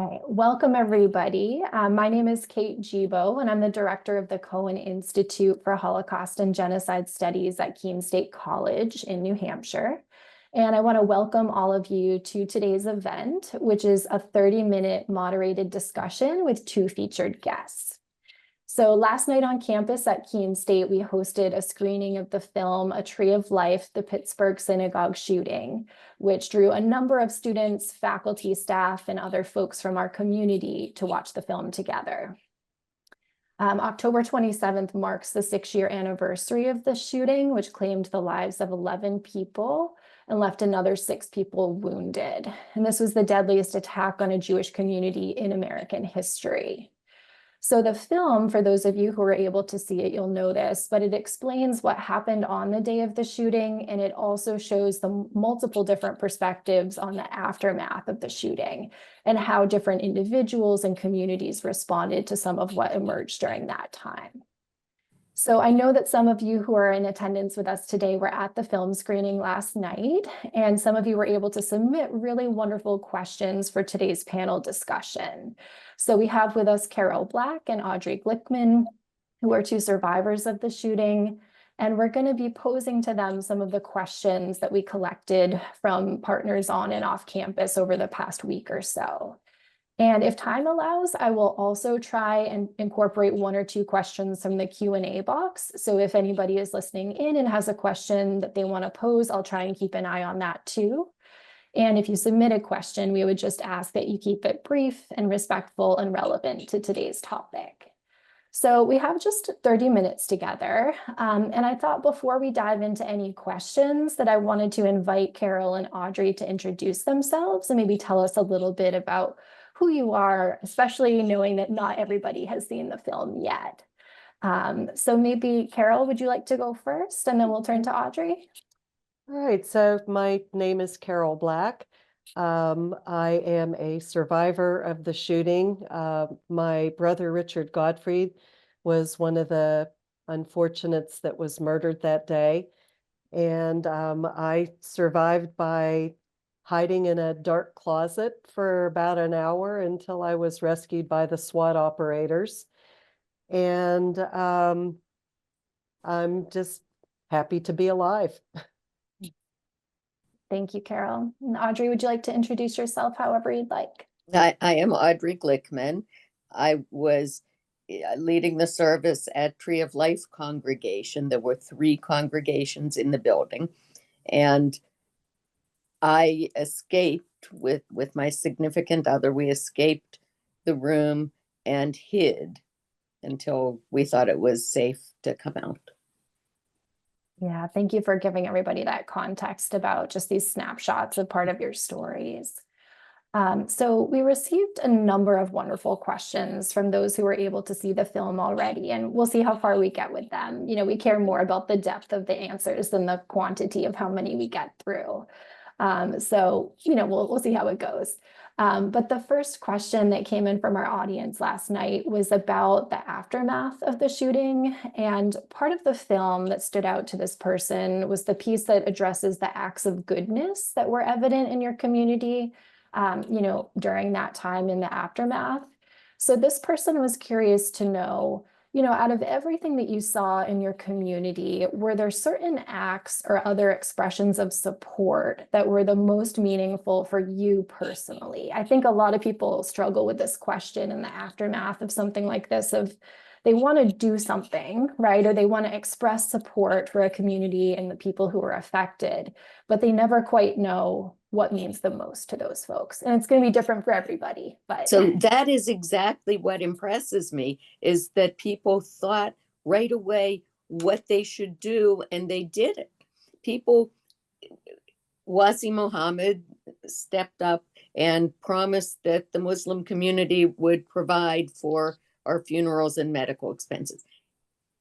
Welcome, everybody. My name is Kate Gibo, and I'm the director of the Cohen Institute for Holocaust and Genocide Studies at Keene State College in New Hampshire. And I want to welcome all of you to today's event, which is a 30-minute moderated discussion with two featured guests. So last night on campus at Keene State, we hosted a screening of the film A Tree of Life, the Pittsburgh Synagogue Shooting, which drew a number of students, faculty, staff, and other folks from our community to watch the film together. October 27th marks the 6-year anniversary of the shooting, which claimed the lives of 11 people and left another 6 people wounded. And this was the deadliest attack on a Jewish community in American history. So the film, for those of you who were able to see it, you'll know this, but it explains what happened on the day of the shooting, and it also shows the multiple different perspectives on the aftermath of the shooting and how different individuals and communities responded to some of what emerged during that time. So I know that some of you who are in attendance with us today were at the film screening last night, and some of you were able to submit really wonderful questions for today's panel discussion. So we have with us Carol Black and Audrey Glickman, who are 2 survivors of the shooting, and we're going to be posing to them some of the questions that we collected from partners on and off campus over the past week or so. And if time allows, I will also try and incorporate 1 or 2 questions from the Q&A box. So if anybody is listening in and has a question that they want to pose, I'll try and keep an eye on that too. And if you submit a question, we would just ask that you keep it brief and respectful and relevant to today's topic. So we have just 30 minutes together. And I thought before we dive into any questions that I wanted to invite Carol and Audrey to introduce themselves and maybe tell us a little bit about who you are, especially knowing that not everybody has seen the film yet. So maybe Carol, would you like to go first? And then we'll turn to Audrey. All right, so my name is Carol Black. I am a survivor of the shooting. My brother, Richard Gottfried, was one of the unfortunates that was murdered that day. And I survived by hiding in a dark closet for about an hour until I was rescued by the SWAT operators. And I'm just happy to be alive. Thank you, Carol. And Audrey, would you like to introduce yourself however you'd like? I am Audrey Glickman. I was leading the service at Tree of Life congregation. There were 3 congregations in the building, and I escaped with my significant other. We escaped the room and hid until we thought it was safe to come out. Yeah, thank you for giving everybody that context about just these snapshots of part of your stories. So we received a number of wonderful questions from those who were able to see the film already, and we'll see how far we get with them. You know, we care more about the depth of the answers than the quantity of how many we get through. So, you know, we'll see how it goes. But the first question that came in from our audience last night was about the aftermath of the shooting. And part of the film that stood out to this person was the piece that addresses the acts of goodness that were evident in your community, you know, during that time in the aftermath. So this person was curious to know, you know, out of everything that you saw in your community, were there certain acts or other expressions of support that were the most meaningful for you personally? I think a lot of people struggle with this question in the aftermath of something like this, of they want to do something, right? Or they want to express support for a community and the people who are affected, but they never quite know what means the most to those folks. And it's going to be different for everybody. But so that is exactly what impresses me, is that people thought right away what they should do, and they did it. People, Wasi Muhammad stepped up and promised that the Muslim community would provide for our funerals and medical expenses.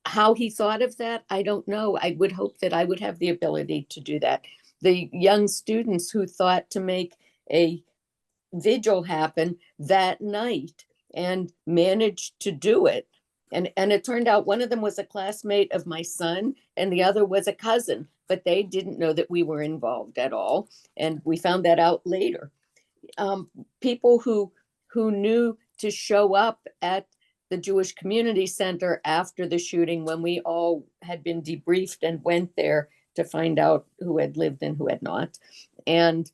How he thought of that, I don't know. I would hope that I would have the ability to do that. The young students who thought to make a vigil happen that night and managed to do it. And it turned out one of them was a classmate of my son and the other was a cousin, but they didn't know that we were involved at all. And we found that out later. People who who knew to show up at the Jewish Community Center after the shooting when we all had been debriefed and went there to find out who had lived and who had not. And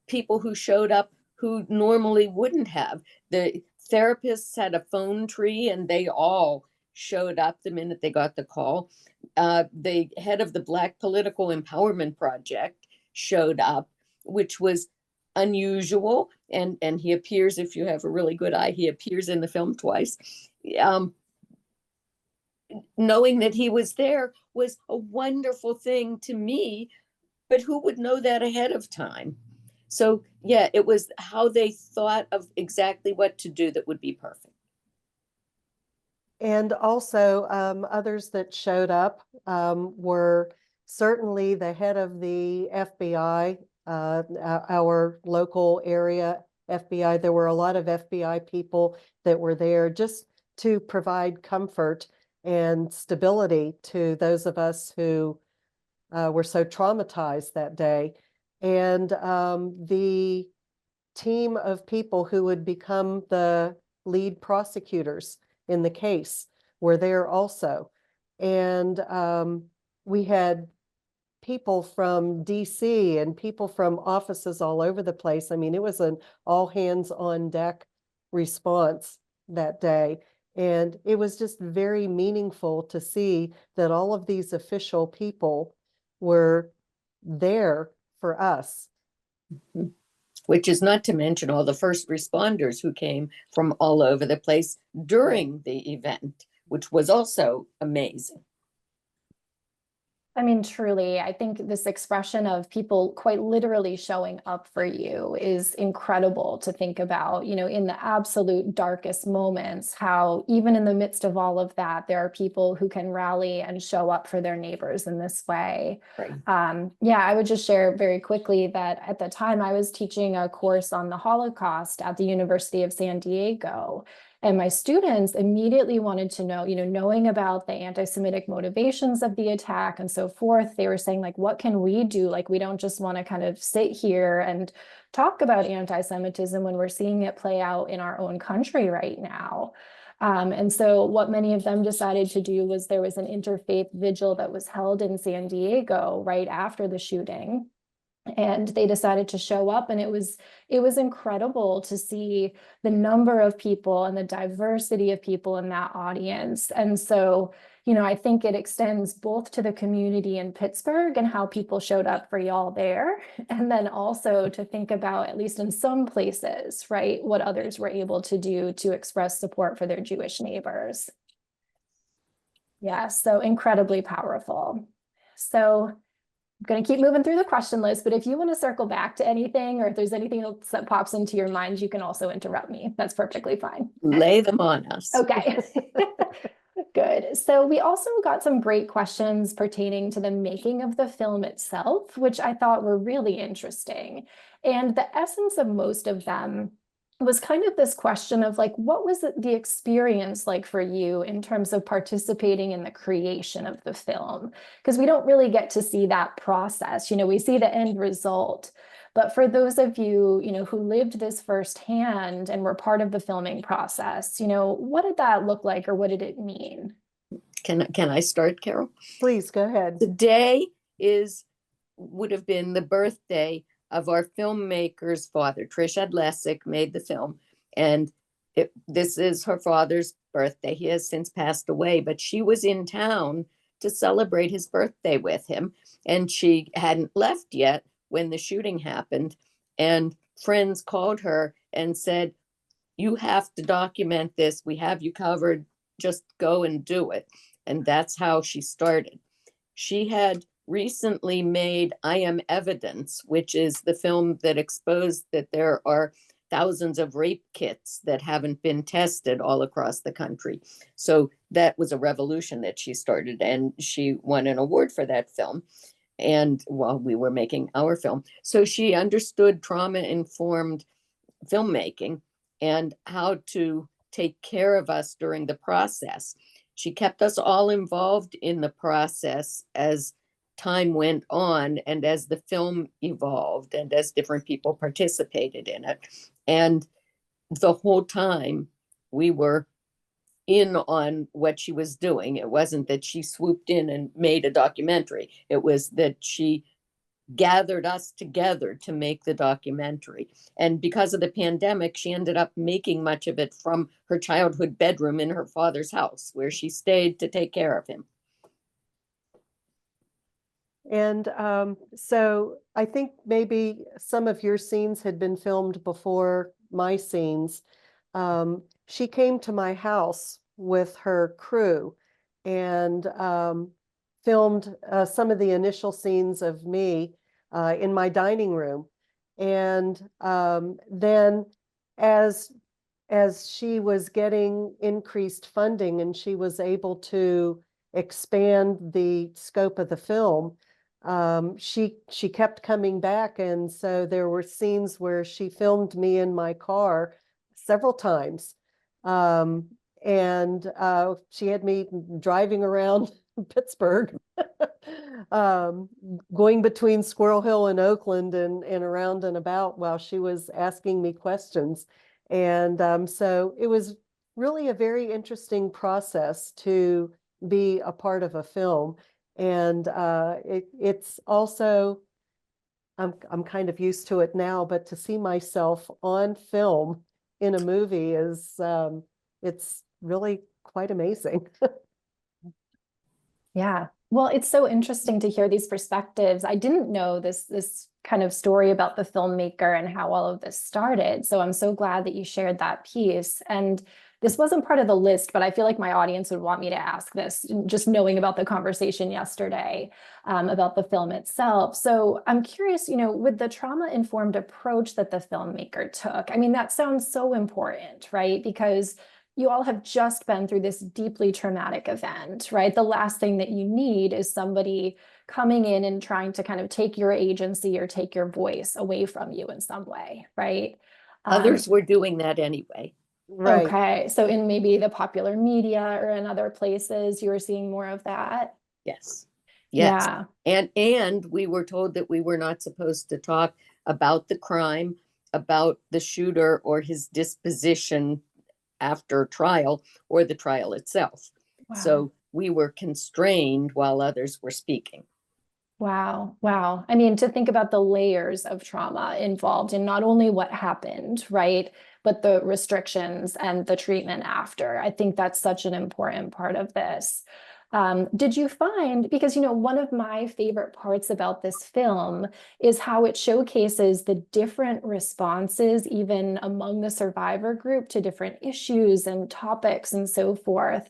people who showed up who normally wouldn't have. The therapists had a phone tree and they all showed up the minute they got the call. The head of the Black Political Empowerment Project showed up, which was unusual. And he appears, if you have a really good eye, he appears in the film twice. Knowing that he was there was a wonderful thing to me, but who would know that ahead of time? So yeah, it was how they thought of exactly what to do that would be perfect. And also others that showed up were certainly the head of the FBI, our local area FBI. There were a lot of FBI people that were there just to provide comfort and stability to those of us who were so traumatized that day. And the team of people who would become the lead prosecutors in the case were there also. And we had people from DC and people from offices all over the place. I mean, it was an all hands on deck response that day. And it was just very meaningful to see that all of these official people were there for us. Mm-hmm. Which is not to mention all the first responders who came from all over the place during the event, which was also amazing. I mean, truly, I think this expression of people quite literally showing up for you is incredible to think about, you know, in the absolute darkest moments, how even in the midst of all of that, there are people who can rally and show up for their neighbors in this way. Right. Yeah, I would just share very quickly that at the time I was teaching a course on the Holocaust at the University of San Diego. And my students immediately wanted to know, you know, knowing about the anti-Semitic motivations of the attack and so forth, they were saying, like, what can we do? Like, we don't just want to kind of sit here and talk about anti-Semitism when we're seeing it play out in our own country right now. And so what many of them decided to do was there was an interfaith vigil that was held in San Diego right after the shooting. And they decided to show up, and it was incredible to see the number of people and the diversity of people in that audience. And so, you know, I think it extends both to the community in Pittsburgh and how people showed up for y'all there, and then also to think about, at least in some places, right, what others were able to do to express support for their Jewish neighbors. Yeah, so incredibly powerful. So I'm going to keep moving through the question list, but if you want to circle back to anything, or if there's anything else that pops into your mind, you can also interrupt me. That's perfectly fine. Lay them on us. Okay. Good. So we also got some great questions pertaining to the making of the film itself, which I thought were really interesting. And the essence of most of them was kind of this question of, like, what was the experience like for you in terms of participating in the creation of the film? Because we don't really get to see that process. You know, we see the end result. But for those of you, you know, who lived this firsthand and were part of the filming process, you know, what did that look like, or what did it mean? Can I start, Carol? Please go ahead. Today would have been the birthday of our filmmaker's father. Trish Adlesic made the film, and this is her father's birthday. He has since passed away, but she was in town to celebrate his birthday with him, and she hadn't left yet when the shooting happened. And friends called her and said, "You have to document this. We have you covered. Just go and do it." And that's how she started. She had recently made I Am Evidence, which is the film that exposed that there are thousands of rape kits that haven't been tested all across the country. So that was a revolution that she started, and she won an award for that film. And while we were making our film, so she understood trauma-informed filmmaking and how to take care of us during the process. She kept us all involved in the process as time went on and as the film evolved and as different people participated in it. And the whole time we were in on what she was doing. It wasn't that she swooped in and made a documentary. It was that she gathered us together to make the documentary. And because of the pandemic, she ended up making much of it from her childhood bedroom in her father's house, where she stayed to take care of him. And so I think maybe some of your scenes had been filmed before my scenes. She came to my house with her crew and filmed some of the initial scenes of me in my dining room. And then as she was getting increased funding and she was able to expand the scope of the film, she kept coming back. And so there were scenes where she filmed me in my car several times. And she had me driving around Pittsburgh, going between Squirrel Hill and Oakland and around and about while she was asking me questions. And so it was really a very interesting process to be a part of a film. And it's also, I'm kind of used to it now, but to see myself on film in a movie is, it's really quite amazing. Yeah. Well, it's so interesting to hear these perspectives. I didn't know this kind of story about the filmmaker and how all of this started. So I'm so glad that you shared that piece. And this wasn't part of the list, but I feel like my audience would want me to ask this, just knowing about the conversation yesterday about the film itself. So I'm curious, with the trauma-informed approach that the filmmaker took, I mean, that sounds so important, right? Because you all have just been through this deeply traumatic event, right? The last thing that you need is somebody coming in and trying to kind of take your agency or take your voice away from you in some way, right? Others were doing that anyway. Right. Okay, so in maybe the popular media or in other places, you were seeing more of that? Yes. Yes. Yeah. And we were told that we were not supposed to talk about the crime, about the shooter or his disposition after trial or the trial itself. Wow. So we were constrained while others were speaking. Wow. Wow. I mean, to think about the layers of trauma involved in not only what happened, right, but the restrictions and the treatment after. I think that's such an important part of this. Did you find, because, one of my favorite parts about this film is how it showcases the different responses, even among the survivor group, to different issues and topics and so forth.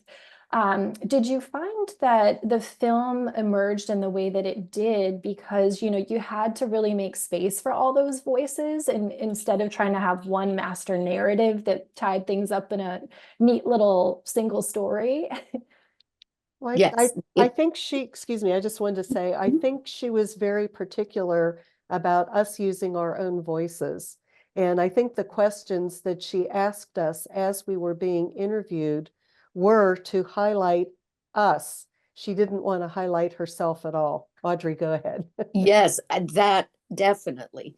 Did you find that the film emerged in the way that it did because, you had to really make space for all those voices and instead of trying to have one master narrative that tied things up in a neat little single story? Well, Yes. I think excuse me, I just wanted to say, I think she was very particular about us using our own voices. And I think the questions that she asked us as we were being interviewed were to highlight us. She didn't want to highlight herself at all. Audrey, go ahead. Yes, that definitely.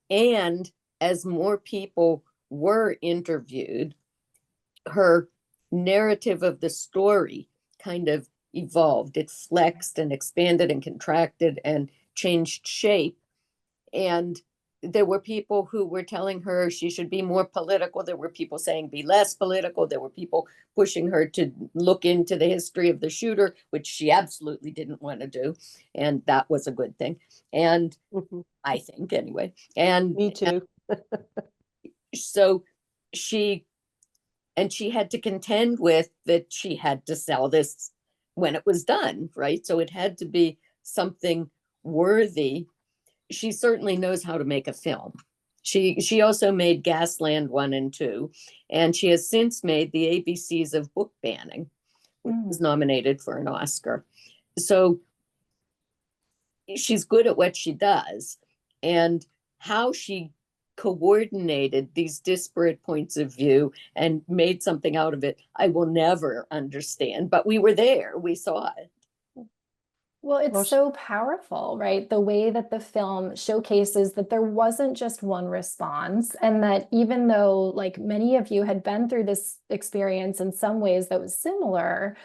And as more people were interviewed, her narrative of the story kind of evolved. It flexed and expanded and contracted and changed shape. And there were people who were telling her she should be more political. There were people saying be less political. There were people pushing her to look into the history of the shooter, which she absolutely didn't want to do. And that was a good thing. And I think anyway. And Me too. so she had to contend with that she had to sell this when it was done, right? So it had to be something worthy. She certainly knows how to make a film. She also made Gasland 1 and 2, and she has since made the ABCs of book banning, which was nominated for an Oscar. So she's good at what she does, and how she coordinated these disparate points of view and made something out of it, I will never understand. But we were there, we saw it. Well, Well, it's so powerful, right? The way that the film showcases that there wasn't just one response, and that even though, like, many of you had been through this experience in some ways that was similar,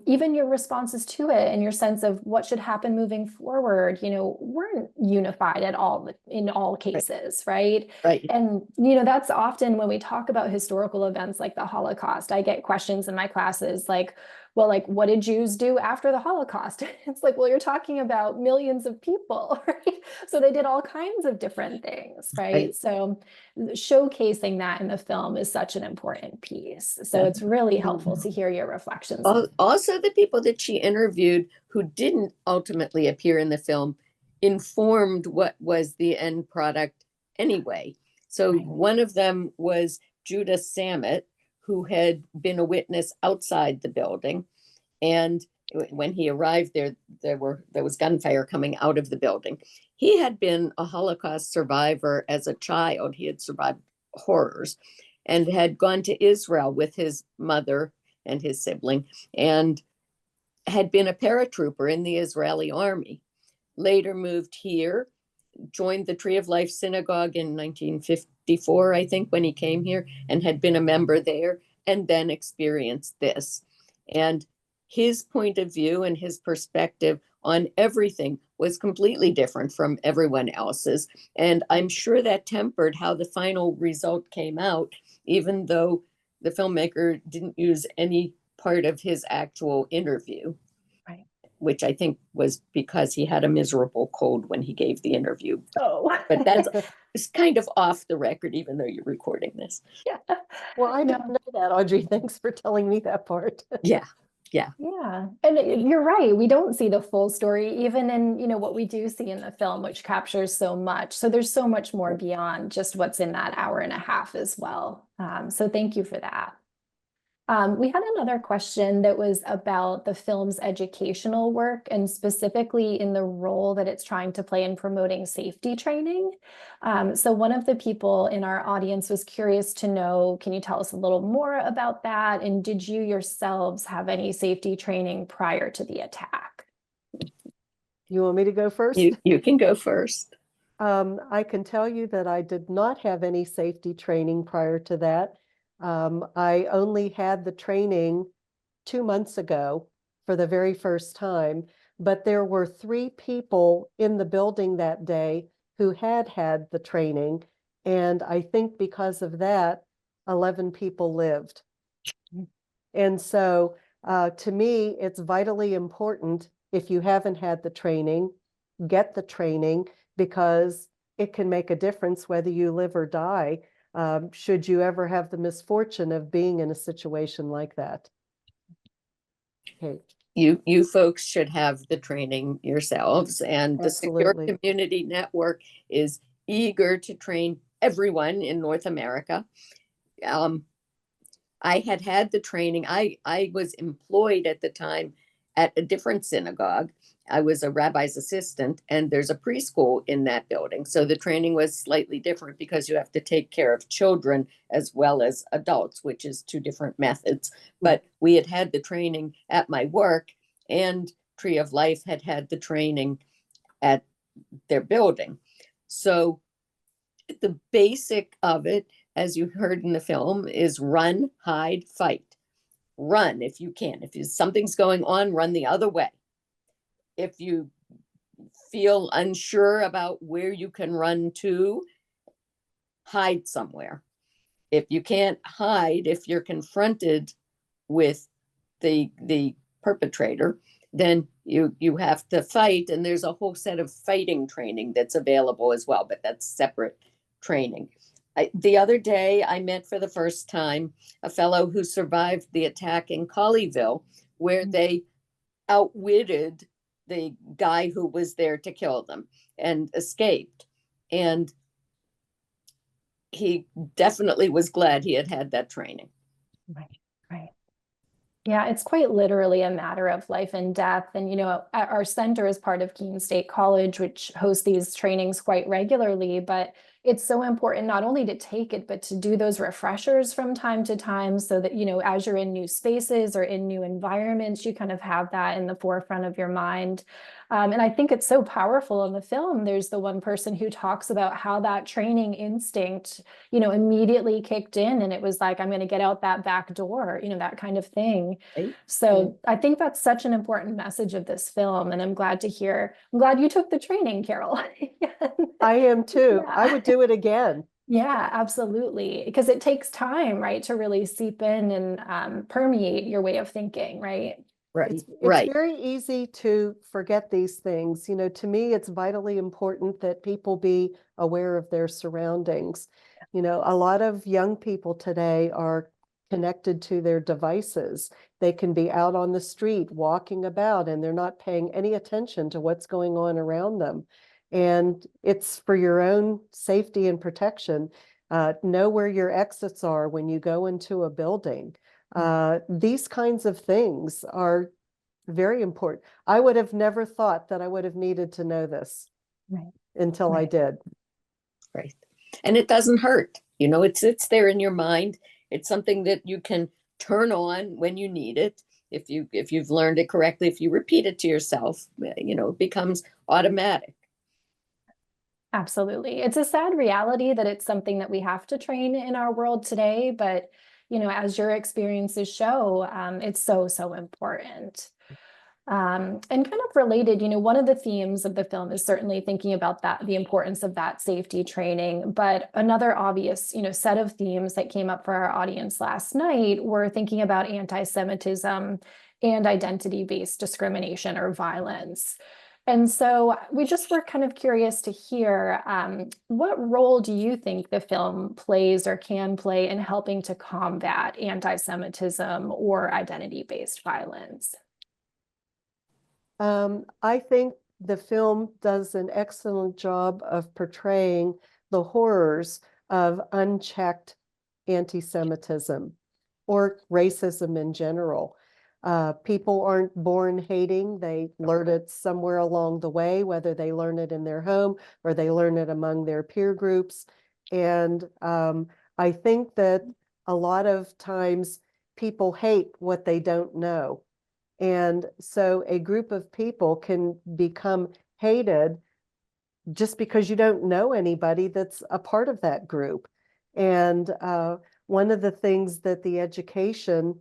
even your responses to it and your sense of what should happen moving forward, weren't unified at all in all cases, right? Right. And, that's often when we talk about historical events like the Holocaust, I get questions in my classes like, well, like, what did Jews do after the Holocaust? It's like, well, you're talking about millions of people, right? So they did all kinds of different things, right? Right. So showcasing that in the film is such an important piece. So Yeah. it's really helpful to hear your reflections. Also, the people that she interviewed who didn't ultimately appear in the film informed what was the end product anyway. So Right. one of them was Judah Samet, who had been a witness outside the building. And when he arrived there was gunfire coming out of the building. He had been a Holocaust survivor as a child. He had survived horrors and had gone to Israel with his mother and his sibling, and had been a paratrooper in the Israeli army. Later moved here, joined the Tree of Life Synagogue in 1954, I think, when he came here, and had been a member there, and then experienced this. And his point of view and his perspective on everything was completely different from everyone else's. And I'm sure that tempered how the final result came out, even though the filmmaker didn't use any part of his actual interview. Right. Which I think was because he had a miserable cold when he gave the interview. Oh, But that's it's kind of off the record, even though you're recording this. yeah. Well, I didn't know that, Audrey. Thanks for telling me that part. Yeah. Yeah. And you're right. We don't see the full story, even in, what we do see in the film, which captures so much. So there's so much more beyond just what's in that hour and a half as well. So thank you for that. We had another question that was about the film's educational work and specifically in the role that it's trying to play in promoting safety training. So one of the people in our audience was curious to know, can you tell us a little more about that? And did you yourselves have any safety training prior to the attack? You want me to go first? You can go first. I can tell you that I did not have any safety training prior to that. I only had the training 2 months ago for the very first time, but there were 3 people in the building that day who had had the training. And I think because of that, 11 people lived. And so to me, it's vitally important, if you haven't had the training, get the training, because it can make a difference whether you live or die, should you ever have the misfortune of being in a situation like that. Okay. You folks should have the training yourselves, and the Secure Absolutely. Community Network is eager to train everyone in North America. I had the training. I was employed at the time at a different synagogue. I was a rabbi's assistant, and there's a preschool in that building. So the training was slightly different because you have to take care of children as well as adults, which is 2 different methods. But we had the training at my work, and Tree of Life had the training at their building. So the basic of it, as you heard in the film, is run, hide, fight. Run if you can. If something's going on, run the other way. If you feel unsure about where you can run to, hide somewhere. If you can't hide, if you're confronted with the perpetrator, then you have to fight. And there's a whole set of fighting training that's available as well, but that's separate training. The other day, I met for the first time a fellow who survived the attack in Colleyville, where they outwitted the guy who was there to kill them and escaped. And he definitely was glad he had that training. Right. Yeah, it's quite literally a matter of life and death. And, our center is part of Keene State College, which hosts these trainings quite regularly. But, it's so important not only to take it, but to do those refreshers from time to time so that, as you're in new spaces or in new environments, you kind of have that in the forefront of your mind. And I think it's so powerful in the film. There's the one person who talks about how that training instinct, immediately kicked in, and it was like, I'm going to get out that back door, that kind of thing. Right? So I think that's such an important message of this film. And I'm glad you took the training, Carol. I am too. Yeah. I would do it again. Yeah, absolutely. Because it takes time, right, to really seep in and permeate your way of thinking, right? Right. It's Right. very easy to forget these things. To me, it's vitally important that people be aware of their surroundings. A lot of young people today are connected to their devices. They can be out on the street walking about and they're not paying any attention to what's going on around them. And it's for your own safety and protection. Know where your exits are when you go into a building. These kinds of things are very important. I would have never thought that I would have needed to know this until I did. Right. And it doesn't hurt. It sits there in your mind. It's something that you can turn on when you need it. If you've learned it correctly, if you repeat it to yourself, it becomes automatic. Absolutely. It's a sad reality that it's something that we have to train in our world today, but as your experiences show, it's so, so important. And kind of related, one of the themes of the film is certainly thinking about the importance of that safety training. But another obvious, set of themes that came up for our audience last night were thinking about anti-Semitism and identity-based discrimination or violence. And so we just were kind of curious to hear, what role do you think the film plays or can play in helping to combat anti-Semitism or identity-based violence? I think the film does an excellent job of portraying the horrors of unchecked anti-Semitism or racism in general. People aren't born hating. They learn it somewhere along the way, whether they learn it in their home or they learn it among their peer groups. And I think that a lot of times people hate what they don't know. And so a group of people can become hated just because you don't know anybody that's a part of that group. And one of the things that the education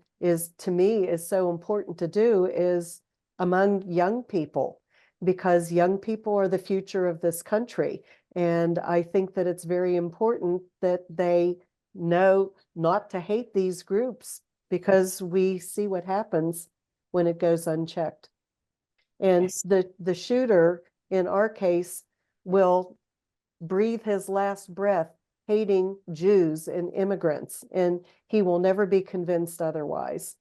to me, is so important to do is among young people, because young people are the future of this country. And I think that it's very important that they know not to hate these groups, because we see what happens when it goes unchecked. And Yes. the shooter, in our case, will breathe his last breath hating Jews and immigrants, and he will never be convinced otherwise.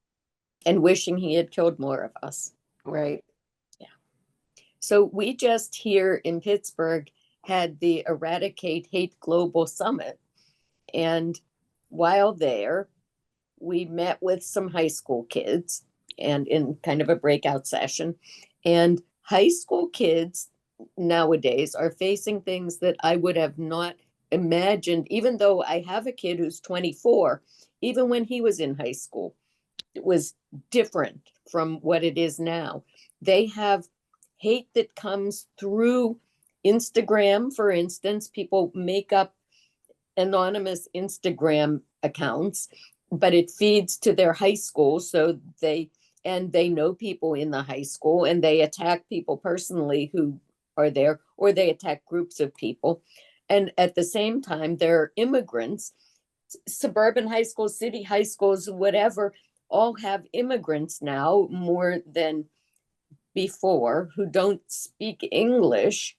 And wishing he had killed more of us. Right. Yeah. So we just here in Pittsburgh had the Eradicate Hate Global Summit. And while there, we met with some high school kids and in kind of a breakout session. And high school kids nowadays are facing things that I would have not imagined, even though I have a kid who's 24, even when he was in high school, it was different from what it is now. They have hate that comes through Instagram, for instance. People make up anonymous Instagram accounts, but it feeds to their high school. So they know people in the high school, and they attack people personally who are there, or they attack groups of people. And at the same time, there are immigrants, suburban high schools, city high schools, whatever, all have immigrants now more than before, who don't speak English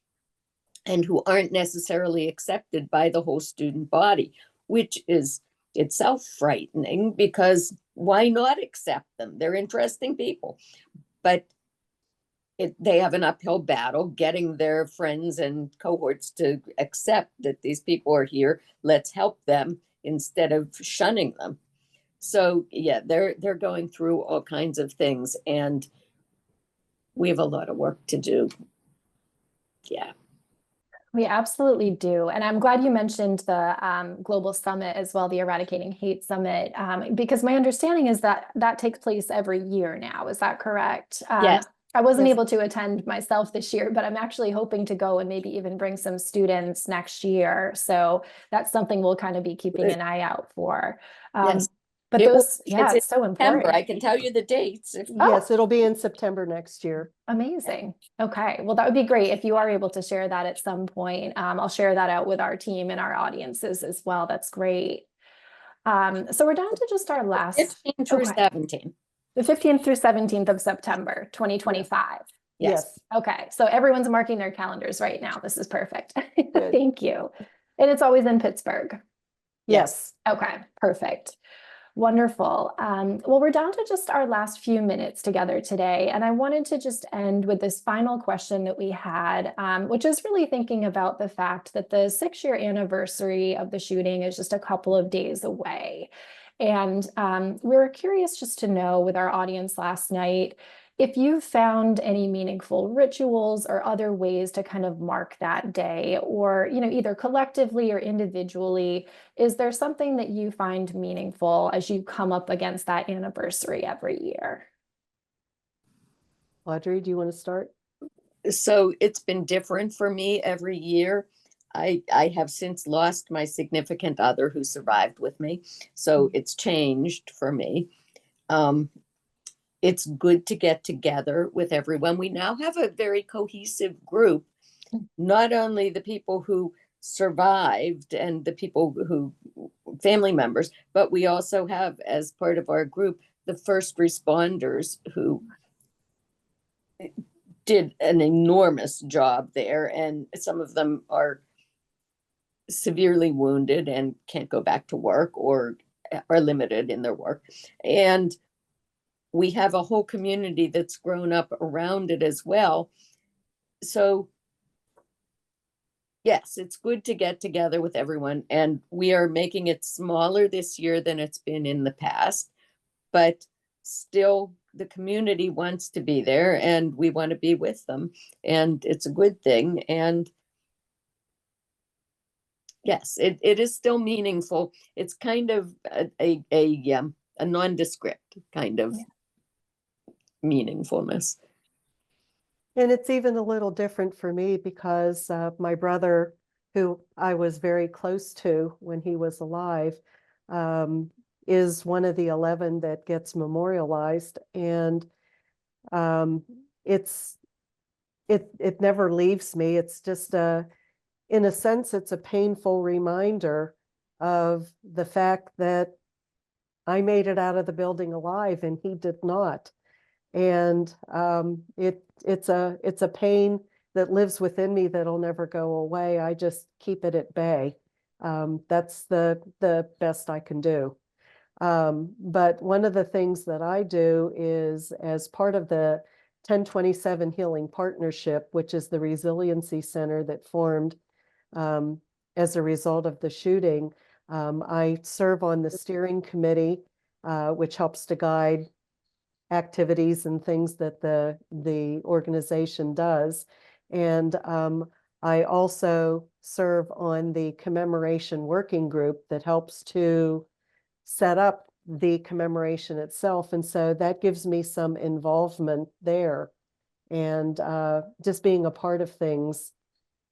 and who aren't necessarily accepted by the whole student body, which is itself frightening, because why not accept them? They're interesting people. But they have an uphill battle getting their friends and cohorts to accept that these people are here. Let's help them instead of shunning them. So yeah, they're going through all kinds of things, and we have a lot of work to do. Yeah. We absolutely do. And I'm glad you mentioned the Global Summit as well, the Eradicating Hate Summit, because my understanding is that that takes place every year now. Is that correct? Yes. I wasn't Yes. able to attend myself this year, but I'm actually hoping to go and maybe even bring some students next year. So that's something we'll kind of be keeping an eye out for. Yes. But It will- those, yeah, in it's so September. important. I can tell you the dates. Yes, it'll be in September next year. Amazing. Okay. Well, that would be great if you are able to share that at some point. I'll share that out with our team and our audiences as well. That's great. So we're down to just our last 15 through okay. 17. The 15th through 17th of September, 2025. Yes. Okay. So everyone's marking their calendars right now. This is perfect. Good. Thank you. And it's always in Pittsburgh. Yes. Okay. Perfect. Wonderful. Well, we're down to just our last few minutes together today. And I wanted to just end with this final question that we had, which is really thinking about the fact that the 6-year anniversary of the shooting is just a couple of days away. And we were curious just to know with our audience last night, if you found any meaningful rituals or other ways to kind of mark that day, or, either collectively or individually, is there something that you find meaningful as you come up against that anniversary every year? Audrey, do you want to start? So it's been different for me every year. I have since lost my significant other who survived with me. So it's changed for me. It's good to get together with everyone. We now have a very cohesive group, not only the people who survived and the people who family members, but we also have as part of our group the first responders who did an enormous job there, and some of them are severely wounded and can't go back to work or are limited in their work. And we have a whole community that's grown up around it as well. So yes, it's good to get together with everyone, and we are making it smaller this year than it's been in the past, but still the community wants to be there and we want to be with them, and it's a good thing. And yes, it is still meaningful. It's kind of a nondescript kind of meaningfulness. And it's even a little different for me because my brother, who I was very close to when he was alive, is one of the 11 that gets memorialized. And it never leaves me. It's just in a sense, it's a painful reminder of the fact that I made it out of the building alive and he did not. And it's a pain that lives within me that'll never go away. I just keep it at bay. That's the best I can do. But one of the things that I do is, as part of the 1027 Healing Partnership, which is the resiliency center that formed as a result of the shooting, I serve on the steering committee, which helps to guide activities and things that the organization does. And I also serve on the commemoration working group that helps to set up the commemoration itself. And so that gives me some involvement there. And just being a part of things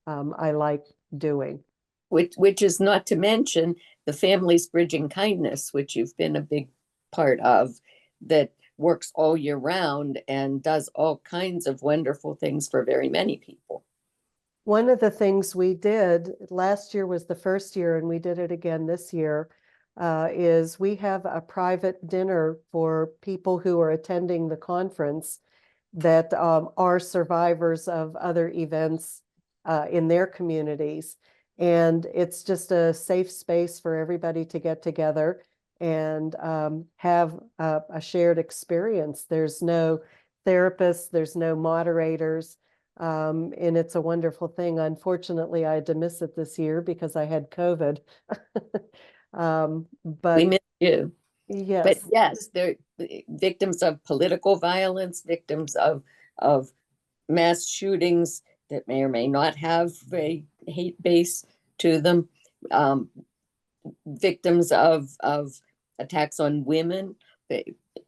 I like doing. Which is not to mention the Families Bridging Kindness, which you've been a big part of, that works all year round and does all kinds of wonderful things for very many people. One of the things we did last year was the first year, and we did it again this year, is we have a private dinner for people who are attending the conference that are survivors of other events in their communities. And it's just a safe space for everybody to get together and have a shared experience. There's no therapists, there's no moderators, and it's a wonderful thing. Unfortunately, I had to miss it this year because I had COVID. But We miss you. yes. But yes, they're victims of political violence, victims of mass shootings that may or may not have a hate base to them. Victims of attacks on women,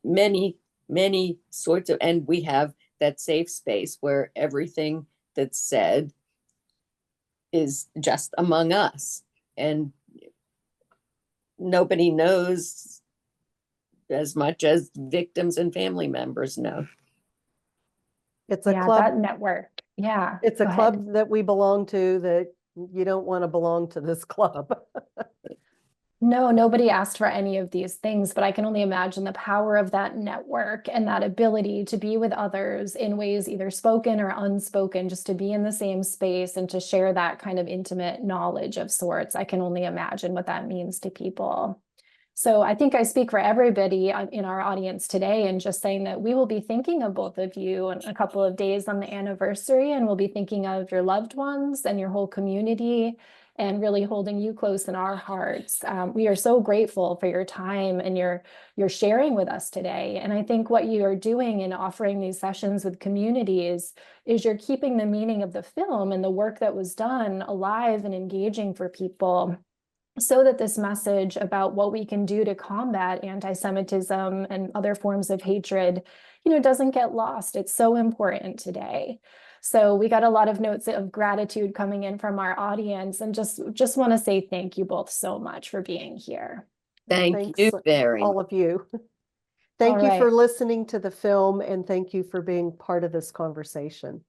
many sorts of, and we have that safe space where everything that's said is just among us, and nobody knows as much as victims and family members know. It's a Yeah, club. that network. Yeah. It's a go ahead. club that we belong to that you don't want to belong to this club. No, nobody asked for any of these things, but I can only imagine the power of that network and that ability to be with others in ways either spoken or unspoken, just to be in the same space and to share that kind of intimate knowledge of sorts. I can only imagine what that means to people. So I think I speak for everybody in our audience today and just saying that we will be thinking of both of you in a couple of days on the anniversary, and we'll be thinking of your loved ones and your whole community and really holding you close in our hearts. We are so grateful for your time and your sharing with us today. And I think what you are doing in offering these sessions with communities is you're keeping the meaning of the film and the work that was done alive and engaging for people, so that this message about what we can do to combat anti-Semitism and other forms of hatred, doesn't get lost. It's so important today. So we got a lot of notes of gratitude coming in from our audience, and just want to say thank you both so much for being here. Thank Thanks, you very all much. of you. Thank All you for right. listening to the film, and thank you for being part of this conversation.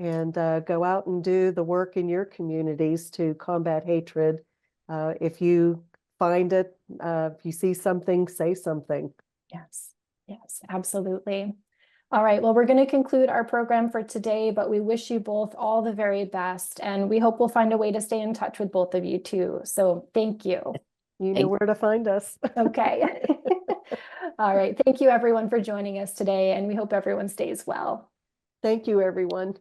And go out and do the work in your communities to combat hatred. If you find it, if you see something, say something. Yes, absolutely. All right, well, we're going to conclude our program for today, but we wish you both all the very best, and we hope we'll find a way to stay in touch with both of you too. So thank you. You know where to find us. Okay. All right. Thank you everyone for joining us today, and we hope everyone stays well. Thank you, everyone.